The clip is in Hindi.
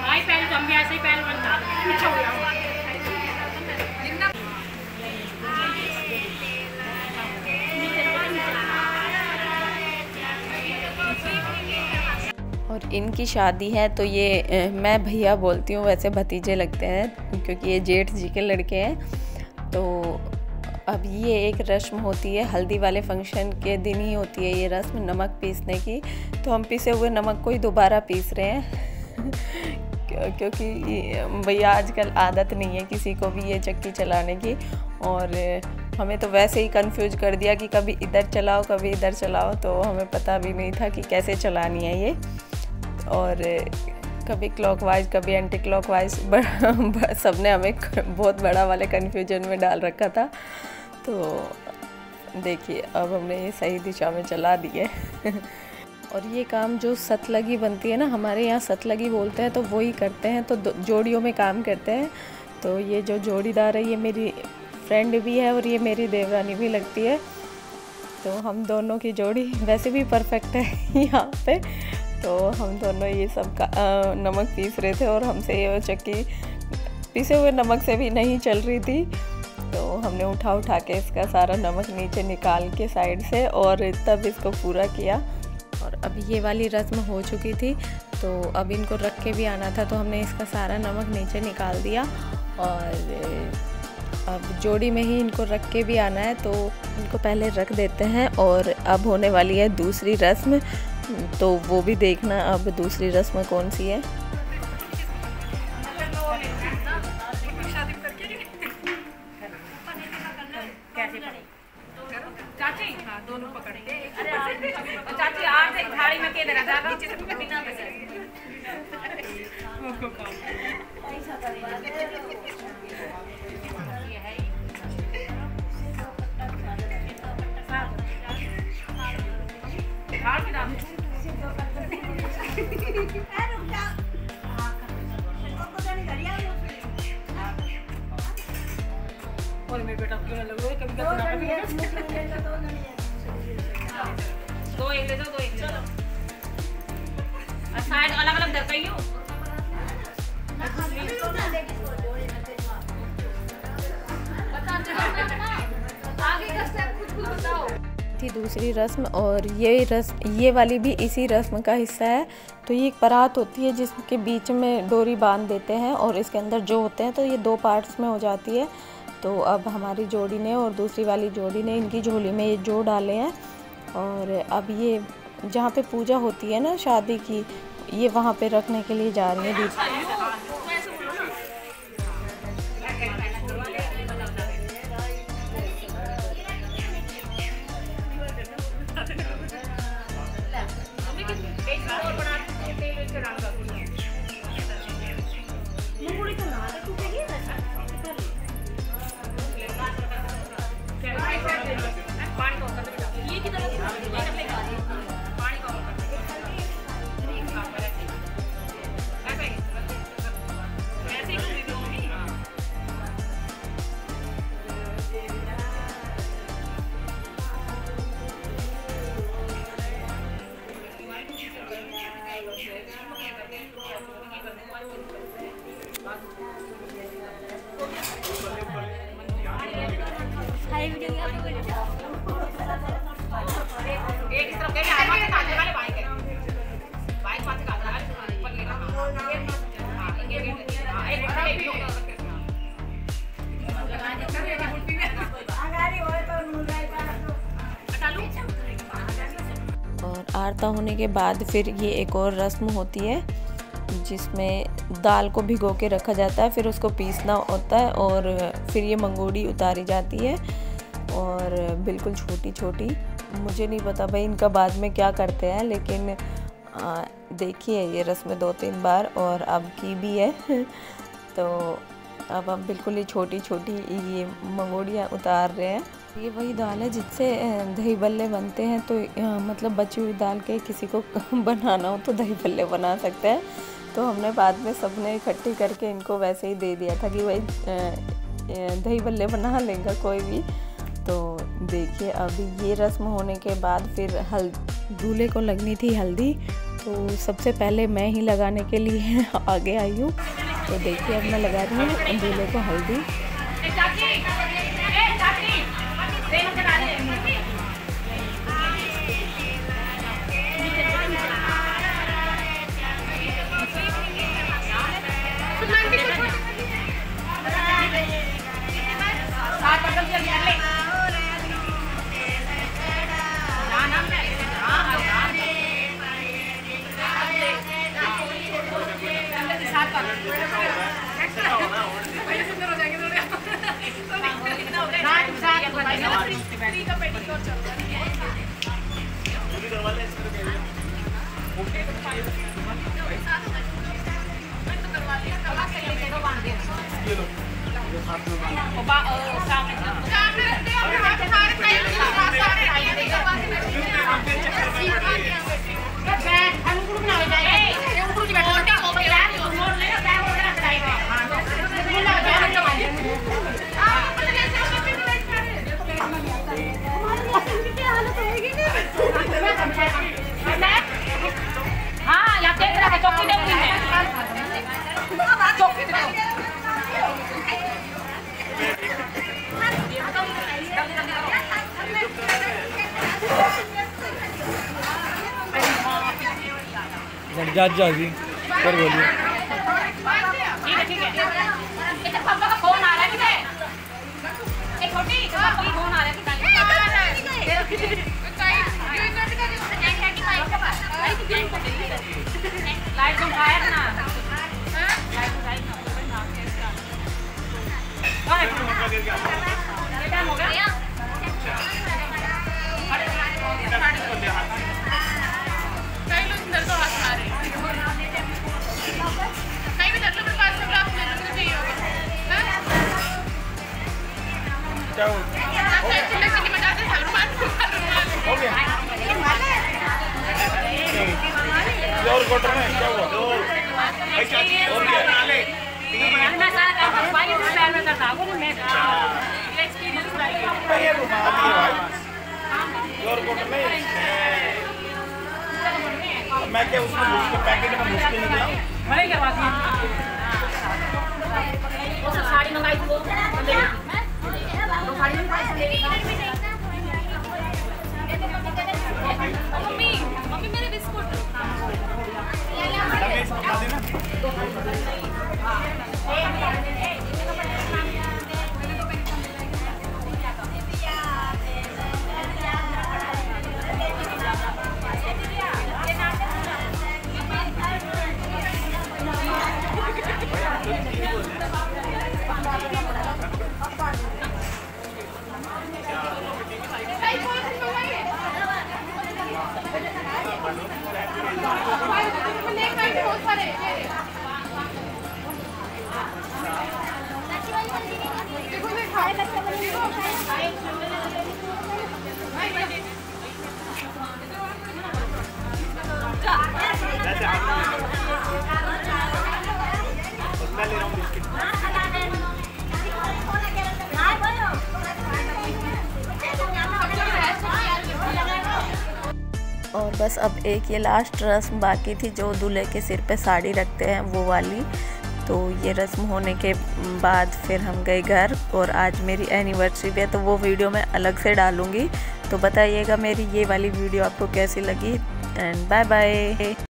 भाई पहले तुम भी ऐसे ही पहले बनता और इनकी शादी है तो ये मैं भैया बोलती हूँ, वैसे भतीजे लगते हैं क्योंकि ये जेठ जी के लड़के हैं। तो अब ये एक रस्म होती है, हल्दी वाले फंक्शन के दिन ही होती है ये रस्म, नमक पीसने की। तो हम पिसे हुए नमक को ही दोबारा पीस रहे हैं क्योंकि भैया आजकल आदत नहीं है किसी को भी ये चक्की चलाने की, और हमें तो वैसे ही कंफ्यूज कर दिया कि कभी इधर चलाओ कभी इधर चलाओ, तो हमें पता भी नहीं था कि कैसे चलानी है ये, और कभी क्लॉकवाइज कभी एंटी क्लॉकवाइज सबने हमें बहुत बड़ा वाले कन्फ्यूजन में डाल रखा था। तो देखिए अब हमने ये सही दिशा में चला दी है और ये काम जो सतलगी बनती है ना, हमारे यहाँ सतलगी बोलते हैं, तो वही करते हैं, तो जोड़ियों में काम करते हैं। तो ये जो जोड़ीदार है ये मेरी फ्रेंड भी है और ये मेरी देवरानी भी लगती है, तो हम दोनों की जोड़ी वैसे भी परफेक्ट है यहाँ पे। तो हम दोनों ये सब का नमक पीस रहे थे और हमसे ये चक्की पीसे हुए नमक से भी नहीं चल रही थी, तो हमने उठा के इसका सारा नमक नीचे निकाल के साइड से और तब इसको पूरा किया। और अब ये वाली रस्म हो चुकी थी, तो अब इनको रख के भी आना था, तो हमने इसका सारा नमक नीचे निकाल दिया और अब जोड़ी में ही इनको रख के भी आना है, तो इनको पहले रख देते हैं। और अब होने वाली है दूसरी रस्म, तो वो भी देखना अब दूसरी रस्म कौन सी है। चाची हाँ दोनों पकड़ के, चाची आठ एक झाड़ी में के दे रहा था नीचे से बिना पैसे ये है झाड़ के दाम और मेरे बेटा क्यों लग रहा है कभी दो एक ले दो दो एक चलो साइड अलग अलग दर कहियो आगे का स्टेप खुद बताओ। थी दूसरी रस्म, और ये वाली भी इसी रस्म का हिस्सा है। तो ये एक परात होती है जिसके बीच में डोरी बांध देते हैं और इसके अंदर जो होते हैं, तो ये दो पार्ट्स में हो जाती है। तो अब हमारी जोड़ी ने और दूसरी वाली जोड़ी ने इनकी झोली में ये जो डाले हैं, और अब ये जहाँ पे पूजा होती है ना शादी की, ये वहाँ पे रखने के लिए जा रही है। और आरता होने के बाद फिर ये एक और रस्म होती है जिसमें दाल को भिगो के रखा जाता है, फिर उसको पीसना होता है और फिर ये मंगोड़ी उतारी जाती है। और बिल्कुल छोटी छोटी, मुझे नहीं पता भाई इनका बाद में क्या करते हैं, लेकिन देखिए ये रस्म 2-3 बार और अब की भी है तो अब हम बिल्कुल ही छोटी छोटी ये मंगोड़ियाँ उतार रहे हैं। ये वही दाल है जिससे दही बल्ले बनते हैं, तो मतलब बची हुई दाल के किसी को बनाना हो तो दही बल्ले बना सकते हैं। तो हमने बाद में सबने इकट्ठी करके इनको वैसे ही दे दिया था कि भाई दही बल्ले बना लेगा कोई भी। तो देखिए अभी ये रस्म होने के बाद फिर दूल्हे को लगनी थी हल्दी, तो सबसे पहले मैं ही लगाने के लिए आगे आई हूँ। तो देखिए अब मैं लगा रही हूँ दूल्हे को हल्दी। जा जी कर बोलिए। ठीक है। इधर पापा का फोन आ रहा है। एक छोटी पापा का फोन आ रहा है। लाइट उठाया ना। टाइम हो गया। क्या हो गया? और क्वार्टर में क्या हुआ? और क्या? मैं सारा काम भाई मैं करता हूं। मैं एक्सपीरियंस ये और क्वार्टर में मैं क्या उसमें पैकेट में मुश्किल निकला बड़े क्या बात है। वो सब साड़ी मंगाई थी वो मम्मी मेरे बिस्कुट और बस अब एक ये लास्ट रस्म बाकी थी जो दूल्हे के सिर पे साड़ी रखते हैं वो वाली। तो ये रस्म होने के बाद फिर हम गए घर और आज मेरी एनिवर्सरी भी है, तो वो वीडियो मैं अलग से डालूँगी। तो बताइएगा मेरी ये वाली वीडियो आपको कैसी लगी एंड बाय बाय।